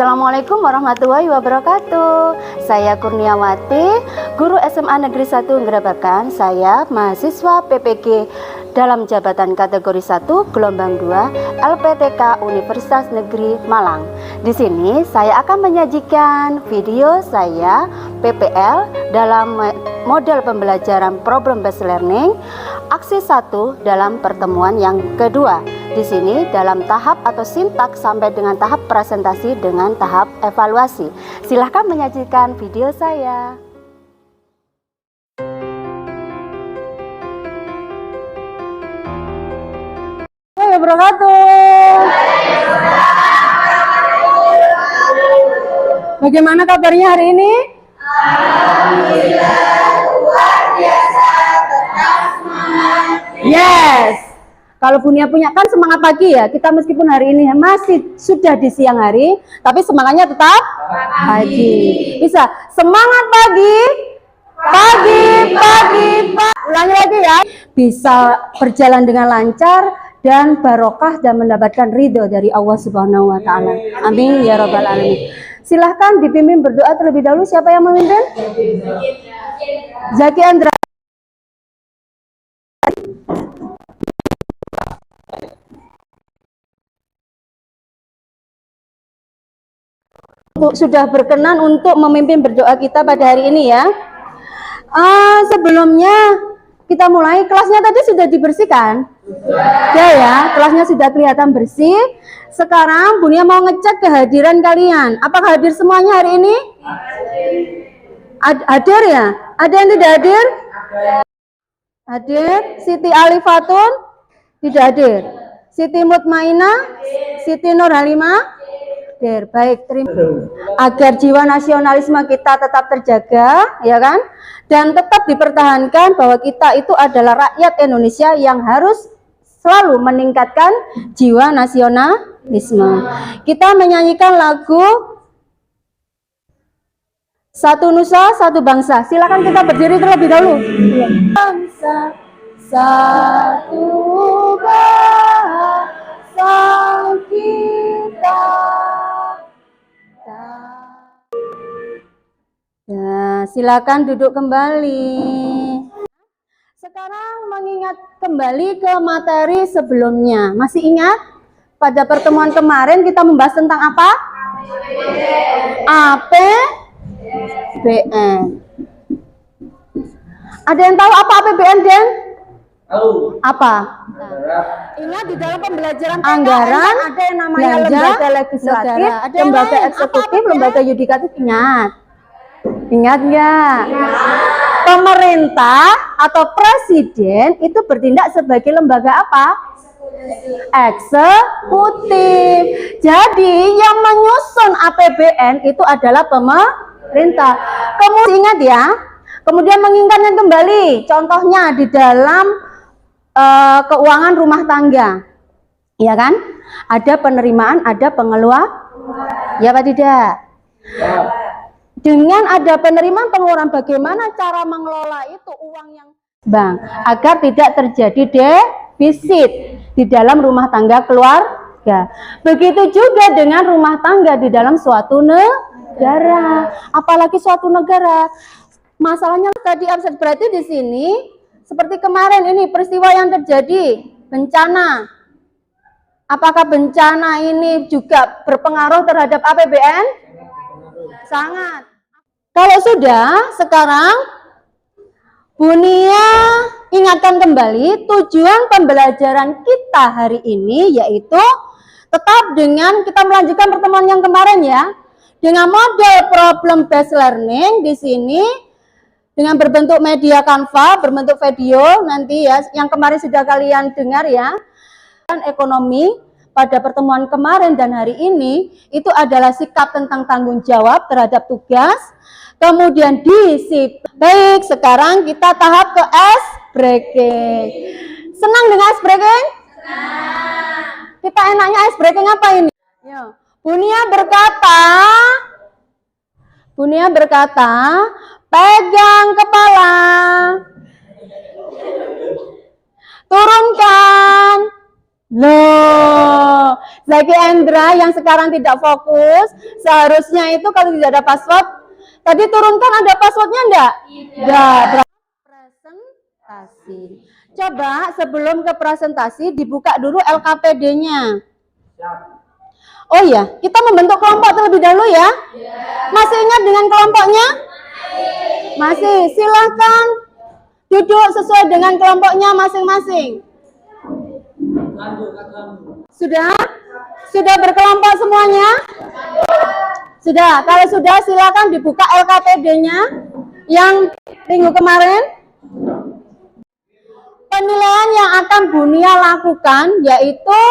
Assalamualaikum warahmatullahi wabarakatuh. Saya Kurniawati, guru SMA Negeri 1 Ngerebakan. Saya mahasiswa PPG dalam jabatan kategori 1 gelombang 2 LPTK Universitas Negeri Malang. Di sini saya akan menyajikan video saya PPL dalam model pembelajaran problem based learning aksi 1 dalam pertemuan yang kedua. Di sini dalam tahap atau sintak sampai dengan tahap presentasi dengan tahap evaluasi. Silahkan menyajikan video saya. Bagaimana kabarnya hari ini? Alhamdulillah, luar biasa, tetap semangat. Yes. Kalau Bunia punya kan semangat pagi ya. Kita meskipun hari ini masih sudah di siang hari, tapi semangatnya tetap pagi. Bisa semangat pagi, pagi, pagi, pagi. Ulangi lagi ya. Bisa berjalan dengan lancar dan barokah dan mendapatkan ridho dari Allah Subhanahu wa Ta'ala. Amin ya Rabbal Alamin. Silahkan dipimpin berdoa terlebih dahulu. Siapa yang memimpin? Zaki Andra. Sudah berkenan untuk memimpin berdoa kita pada hari ini ya. Sebelumnya kita mulai, kelasnya tadi sudah dibersihkan? Sudah ya, kelasnya sudah kelihatan bersih. Sekarang Bunia mau ngecek kehadiran kalian. Apakah hadir semuanya hari ini? Hadir ya? Ada yang tidak hadir? Hadir. Siti Alifatun? Tidak hadir. Siti Mutmainah? Siti Nurhalimah? Hadir. Baik, terima kasih. Agar jiwa nasionalisme kita tetap terjaga, ya kan? Dan tetap dipertahankan bahwa kita itu adalah rakyat Indonesia yang harus selalu meningkatkan jiwa nasionalisme. Kita menyanyikan lagu Satu Nusa, Satu Bangsa. Silakan kita berdiri terlebih dahulu. Bangsa, satu bangsa kita. Ya, silakan duduk kembali. Sekarang mengingat kembali ke materi sebelumnya. Masih ingat? Pada pertemuan kemarin kita membahas tentang apa? APBN. Ada yang tahu apa APBN, Den? Tahu. Apa? Ingat di dalam pembelajaran anggaran ada yang namanya lembaga legislatif, ada lembaga eksekutif, lembaga yudikatif. Ingat nggak? Pemerintah atau presiden itu bertindak sebagai lembaga apa? Eksekutif. Jadi yang menyusun APBN itu adalah pemerintah. Kemudian ingat ya. Kemudian mengingatkan kembali. Contohnya di dalam keuangan rumah tangga, ya kan? Ada penerimaan, ada pengeluaran. Ya apa tidak? Ya. Dengan ada penerimaan pengeluaran, bagaimana cara mengelola itu uang yang bank agar tidak terjadi defisit di dalam rumah tangga keluarga. Begitu juga dengan rumah tangga di dalam suatu negara, apalagi suatu negara. Masalahnya tadi absen, berarti di sini seperti kemarin ini peristiwa yang terjadi bencana. Apakah bencana ini juga berpengaruh terhadap APBN? Sangat. Kalau sudah, sekarang Bunia ingatkan kembali tujuan pembelajaran kita hari ini, yaitu tetap dengan kita melanjutkan pertemuan yang kemarin ya, dengan model problem based learning di sini dengan berbentuk media Canva, berbentuk video nanti ya, yang kemarin sudah kalian dengar ya. Ekonomi pada pertemuan kemarin dan hari ini itu adalah sikap tentang tanggung jawab terhadap tugas, kemudian disiplin. Baik, sekarang kita tahap ke ice breaking. Senang dengan ice breaking? Senang. Kita enaknya ice breaking apa ini? Bunia berkata, pegang kepala, turunkan. Loh, Zaki Endra yang sekarang tidak fokus, seharusnya itu kalau tidak ada password, tadi turunkan ada passwordnya enggak? Tidak. Presentasi. Coba sebelum ke presentasi dibuka dulu LKPD-nya. Oh iya, kita membentuk kelompok terlebih dahulu ya. Masih ingat dengan kelompoknya? Masih. Silahkan duduk sesuai dengan kelompoknya masing-masing. Sudah? Sudah berkelompok semuanya? Sudah. Kalau sudah, silakan dibuka LKPD-nya yang minggu kemarin. Penilaian yang akan Bu Nia lakukan yaitu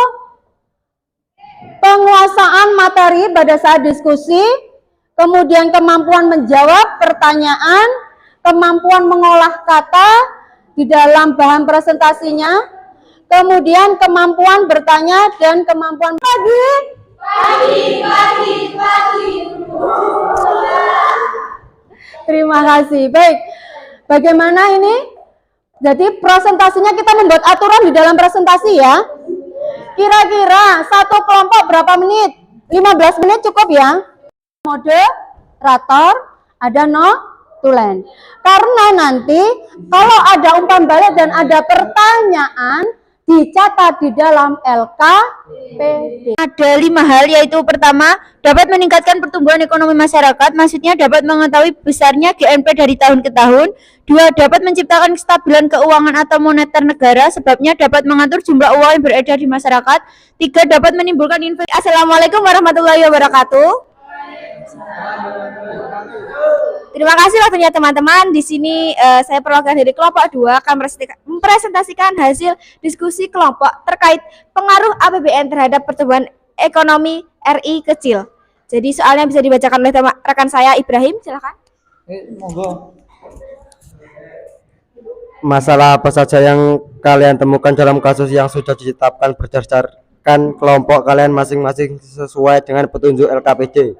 penguasaan materi pada saat diskusi, kemudian kemampuan menjawab pertanyaan, kemampuan mengolah kata di dalam bahan presentasinya, kemudian kemampuan bertanya dan kemampuan pagi. Terima kasih. Baik, bagaimana ini? Jadi presentasinya kita membuat aturan di dalam presentasi ya. Kira-kira satu kelompok berapa menit? 15 menit cukup ya. Moderator, ada notulen. Karena nanti kalau ada umpan balik dan ada pertanyaan, dicatat di dalam LKPD. Ada 5 hal, yaitu pertama, dapat meningkatkan pertumbuhan ekonomi masyarakat, maksudnya dapat mengetahui besarnya GNP dari tahun ke tahun. 2, dapat menciptakan kestabilan keuangan atau moneter negara, sebabnya dapat mengatur jumlah uang yang beredar di masyarakat. 3, dapat menimbulkan investasi. Assalamualaikum warahmatullahi wabarakatuh. Terima kasih waktunya teman-teman. Di sini saya perwakilan dari kelompok 2 akan mempresentasikan hasil diskusi kelompok terkait pengaruh APBN terhadap pertumbuhan ekonomi RI kecil. Jadi soalnya bisa dibacakan oleh rekan saya Ibrahim, silakan. Monggo. Masalah apa saja yang kalian temukan dalam kasus yang sudah ditetapkan berdasarkan kelompok kalian masing-masing sesuai dengan petunjuk LKPD?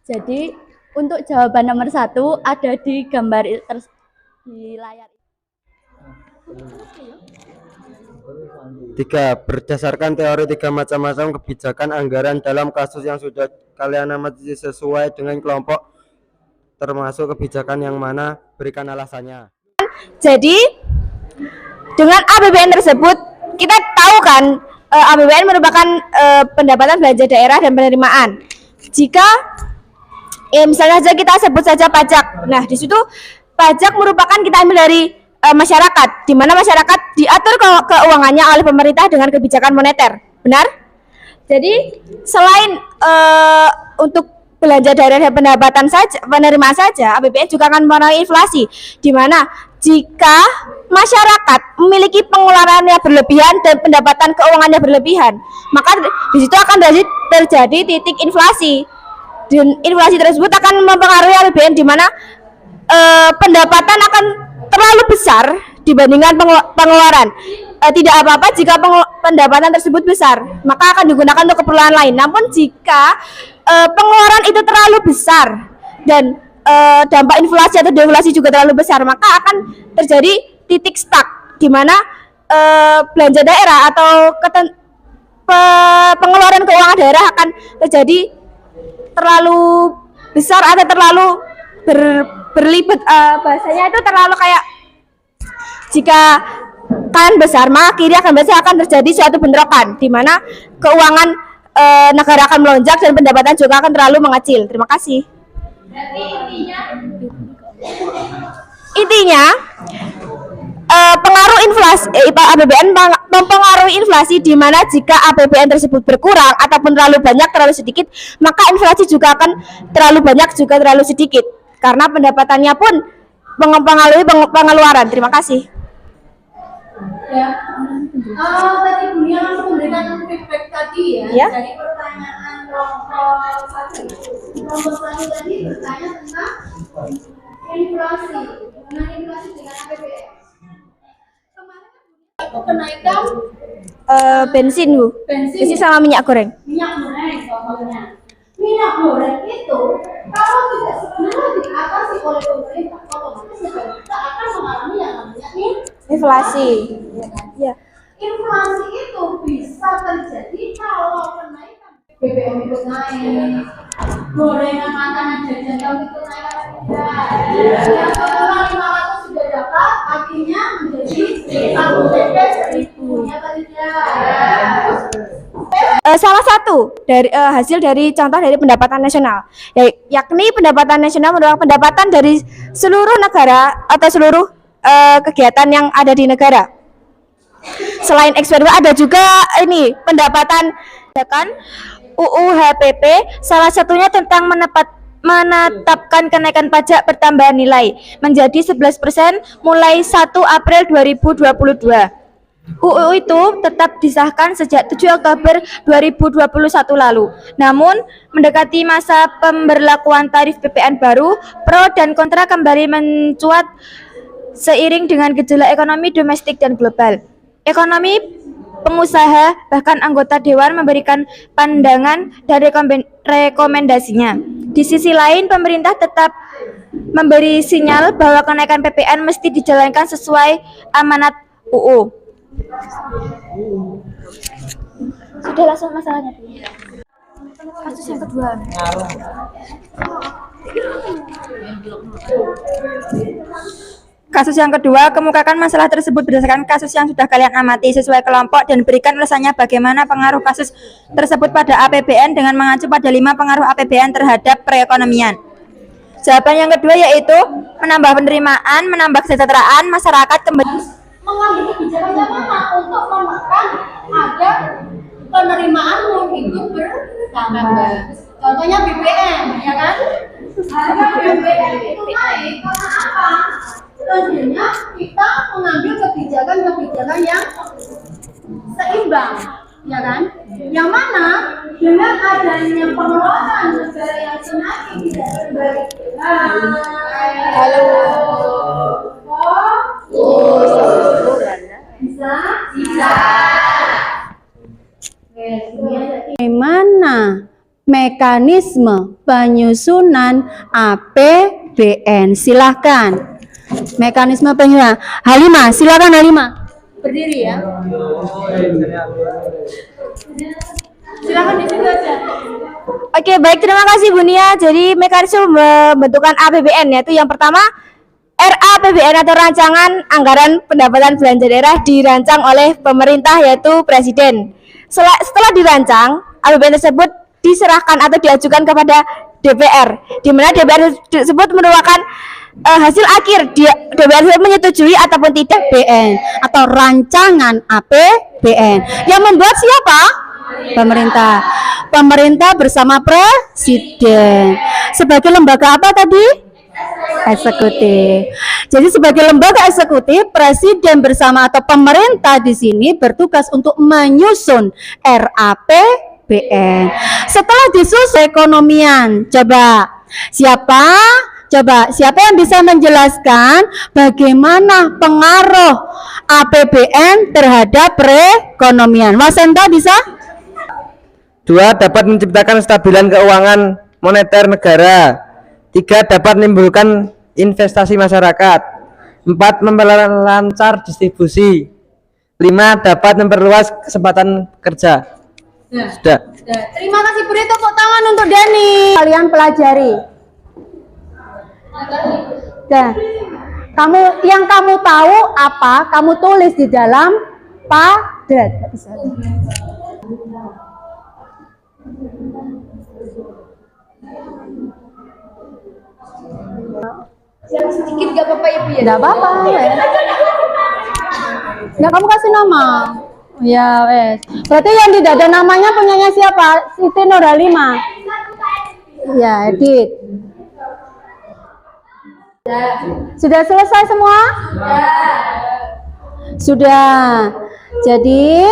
Jadi untuk jawaban nomor 1 ada di gambar di layar. 3. Berdasarkan teori 3 macam-macam kebijakan anggaran dalam kasus yang sudah kalian amati sesuai dengan kelompok, termasuk kebijakan yang mana, berikan alasannya. Jadi dengan APBN tersebut kita tahu kan APBN merupakan pendapatan belanja daerah dan penerimaan. Jika misalnya saja kita sebut saja pajak. Nah, di situ pajak merupakan kita ambil dari masyarakat, di mana masyarakat diatur keuangannya oleh pemerintah dengan kebijakan moneter. Benar? Jadi selain untuk belanja daerah dan pendapatan saja, penerimaan saja, APBN juga akan mempengaruhi inflasi, di mana jika masyarakat memiliki pengeluarannya berlebihan dan pendapatan keuangannya berlebihan, maka di situ akan terjadi titik inflasi. Dan inflasi tersebut akan mempengaruhi APBN, di mana pendapatan akan terlalu besar dibandingkan pengeluaran. Tidak apa-apa jika pendapatan tersebut besar, maka akan digunakan untuk keperluan lain. Namun jika pengeluaran itu terlalu besar dan dampak inflasi atau deflasi juga terlalu besar, maka akan terjadi titik stuck, di mana belanja daerah atau pengeluaran keuangan daerah akan terjadi terlalu besar atau terlalu berlibat, bahasanya itu terlalu kayak jika kan besar maka kiri akan besar, akan terjadi suatu bentrokan di mana keuangan negara akan melonjak dan pendapatan juga akan terlalu mengecil. Terima kasih. Intinya pengaruh inflasi APBN mempengaruhi inflasi, di mana jika APBN tersebut berkurang ataupun terlalu banyak terlalu sedikit, maka inflasi juga akan terlalu banyak juga terlalu sedikit, karena pendapatannya pun mempengaruhi pengeluaran. Terima kasih. Ya. Tadi Bu Nia langsung memberikan feedback tadi ya, dari pertanyaan kelompok 1. Kelompok 1 tadi bertanya tentang inflasi, hubungan inflasi dengan APBN. Kemarin kenaikan bensin, Bu. Bensin sama minyak goreng. Minyak goreng contohnya. minyak goreng itu kalau tidak segera diatasi oleh pemerintah, otomatis negara kita akan mengalami yang namanya Inflasi. Ya. inflasi itu bisa terjadi kalau kenaikan BBM itu naik, gorengan makanan jajan kamu itu naik atau tidak? Yang semula 500 sudah dapat, akhirnya menjadi 1 PP 1000, ya atau tidak? Salah satu dari hasil dari contoh dari pendapatan nasional, yakni pendapatan nasional merupakan pendapatan dari seluruh negara atau seluruh kegiatan yang ada di negara. Selain ekspor ada juga ini pendapatan UU HPP, salah satunya tentang menetapkan kenaikan pajak pertambahan nilai menjadi 11% mulai 1 April 2022. UU itu tetap disahkan sejak 7 Oktober 2021 lalu. Namun, mendekati masa pemberlakuan tarif PPN baru, pro dan kontra kembali mencuat seiring dengan gejolak ekonomi domestik dan global. Ekonomi, pengusaha, bahkan anggota dewan memberikan pandangan dan rekomendasinya. Di sisi lain, pemerintah tetap memberi sinyal bahwa kenaikan PPN mesti dijalankan sesuai amanat UU. Sudah langsung masalahnya. Kasus yang kedua. Kasus yang kedua, kemukakan masalah tersebut berdasarkan kasus yang sudah kalian amati sesuai kelompok dan berikan ulasannya bagaimana pengaruh kasus tersebut pada APBN dengan mengacu pada 5 pengaruh APBN terhadap perekonomian. Jawaban yang kedua yaitu menambah penerimaan, menambah kesejahteraan masyarakat kembali. Mengambil kebijakan yang mana untuk menekan agar penerimaanmu itu bertambah. Contohnya BBM, ya kan? Harga BBM itu naik karena apa? Selanjutnya kita mengambil kebijakan yang seimbang, ya kan? Yang mana dengan adanya pengelolaan negara yang semakin tidak terbaik. Halo. Bisa. Bagaimana mekanisme penyusunan APBN? Silahkan. Mekanisme penyusunan. Halimah, silakan Halimah. Berdiri ya. Silakan di situ aja. Oke, baik, terima kasih Bu Nia. Jadi mekanisme pembentukan APBN yaitu yang pertama RAPBN atau Rancangan Anggaran Pendapatan Belanja Daerah dirancang oleh pemerintah yaitu Presiden. Setelah dirancang, APBN tersebut diserahkan atau diajukan kepada DPR, di mana DPR tersebut merupakan hasil akhir DPR menyetujui ataupun tidak APBN atau rancangan APBN. Yang membuat siapa? Pemerintah bersama Presiden. Sebagai lembaga apa tadi? Eksekutif. Jadi sebagai lembaga eksekutif, Presiden bersama atau pemerintah di sini bertugas untuk menyusun RAPBN. Setelah disusun ekonomian, coba siapa yang bisa menjelaskan bagaimana pengaruh APBN terhadap perekonomian? Mas Enta bisa? 2. Dapat menciptakan kestabilan keuangan moneter negara. 3. Dapat menimbulkan investasi masyarakat. 4. Memperlancar distribusi. 5. Dapat memperluas kesempatan kerja. Sudah. Terima kasih, beri tepuk tangan untuk Dani. Kalian pelajari. Yang kamu tahu apa? Kamu tulis di dalam Padlet. Sedikit gak apa-apa ya Bu ya? Gak apa-apa ya. Nggak, kamu kasih nama. Ya wes. Berarti yang tidak ada namanya punyanya siapa? Siti Nurhalimah. Ya, Edit. Sudah selesai semua? Sudah. Jadi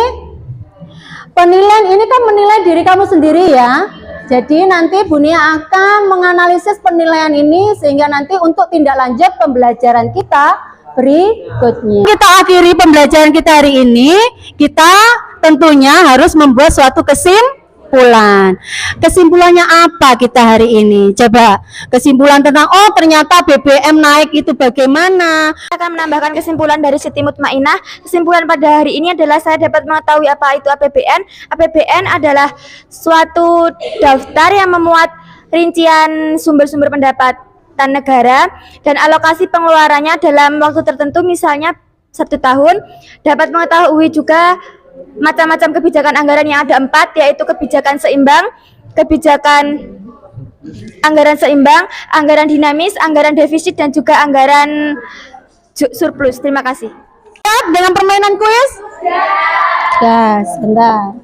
penilaian ini kan menilai diri kamu sendiri ya. Jadi nanti Bu Nia akan menganalisis penilaian ini sehingga nanti untuk tindak lanjut pembelajaran kita berikutnya. Kita akhiri pembelajaran kita hari ini. Kita tentunya harus membuat suatu kesimpulan. kesimpulan. Kesimpulannya apa kita hari ini? Coba kesimpulan tentang ternyata BBM naik itu bagaimana? Saya akan menambahkan kesimpulan dari Siti Mutmainah. Kesimpulan pada hari ini adalah saya dapat mengetahui apa itu APBN. APBN adalah suatu daftar yang memuat rincian sumber-sumber pendapatan negara dan alokasi pengeluarannya dalam waktu tertentu, misalnya 1 tahun. Dapat mengetahui juga macam-macam kebijakan anggaran yang ada 4, yaitu kebijakan seimbang, kebijakan anggaran seimbang, anggaran dinamis, anggaran defisit, dan juga anggaran surplus. Terima kasih. Siap dengan permainan kuis? Ya, sebentar.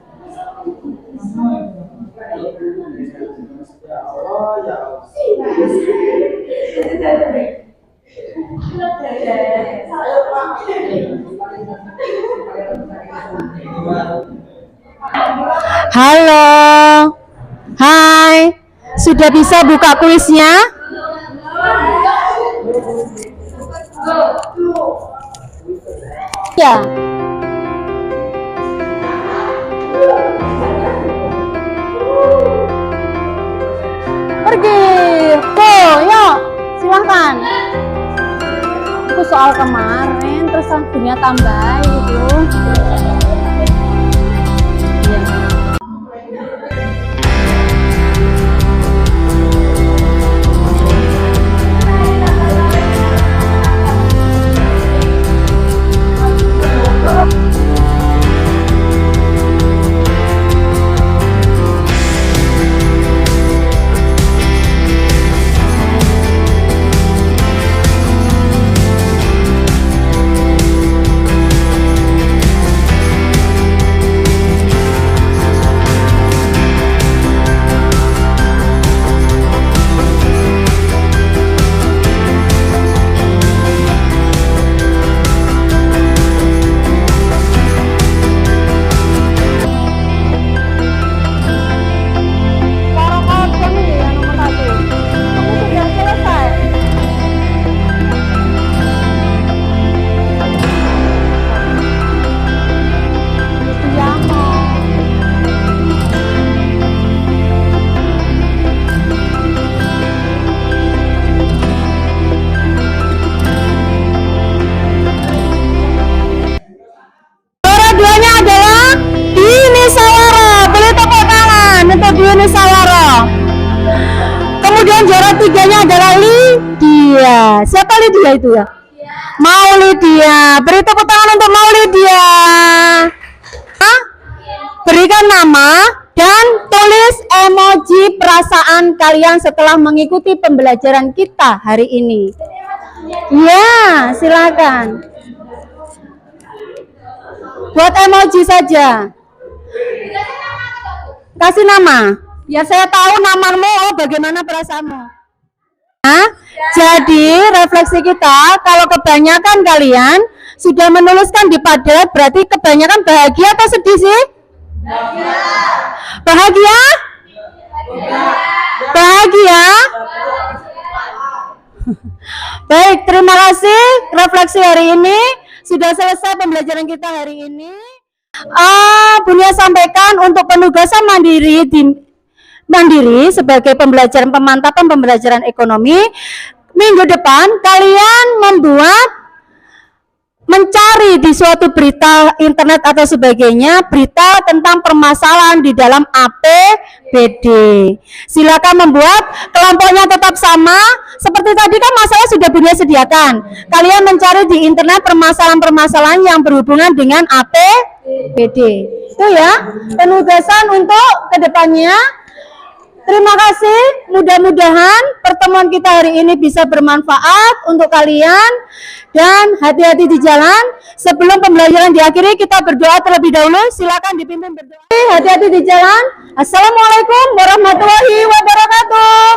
Halo, hai, sudah bisa buka kuisnya? Ya. Pergi, tuh, yuk, silahkan. Itu soal kemarin, terus punya tambah gitu. Kemudian juara 3-nya adalah Lydia. Siapa Lydia itu ya? Maulidia. Beri tepuk tangan untuk Maulidia. Berikan nama dan tulis emoji perasaan kalian setelah mengikuti pembelajaran kita hari ini. Ya, silakan. Buat emoji saja. Kasih nama. Ya, saya tahu namamu, bagaimana perasaanmu. Jadi refleksi kita, kalau kebanyakan kalian sudah menuliskan di padat, berarti kebanyakan bahagia atau sedih sih? Bahagia? Bahagia? Baik, terima kasih refleksi hari ini. Sudah selesai pembelajaran kita hari ini. Bunia sampaikan untuk penugasan mandiri sebagai pembelajaran pemantapan pembelajaran ekonomi. Minggu depan kalian mencari di suatu berita internet atau sebagainya berita tentang permasalahan di dalam APBD. Silakan membuat, kelompoknya tetap sama seperti tadi kan masalah sudah Bunia sediakan. Kalian mencari di internet permasalahan-permasalahan yang berhubungan dengan APBD. Itu ya penugasan untuk kedepannya. Terima kasih, mudah-mudahan pertemuan kita hari ini bisa bermanfaat untuk kalian dan hati-hati di jalan. Sebelum pembelajaran diakhiri, kita berdoa terlebih dahulu. Silakan dipimpin berdoa. Hati-hati di jalan. Assalamualaikum warahmatullahi wabarakatuh.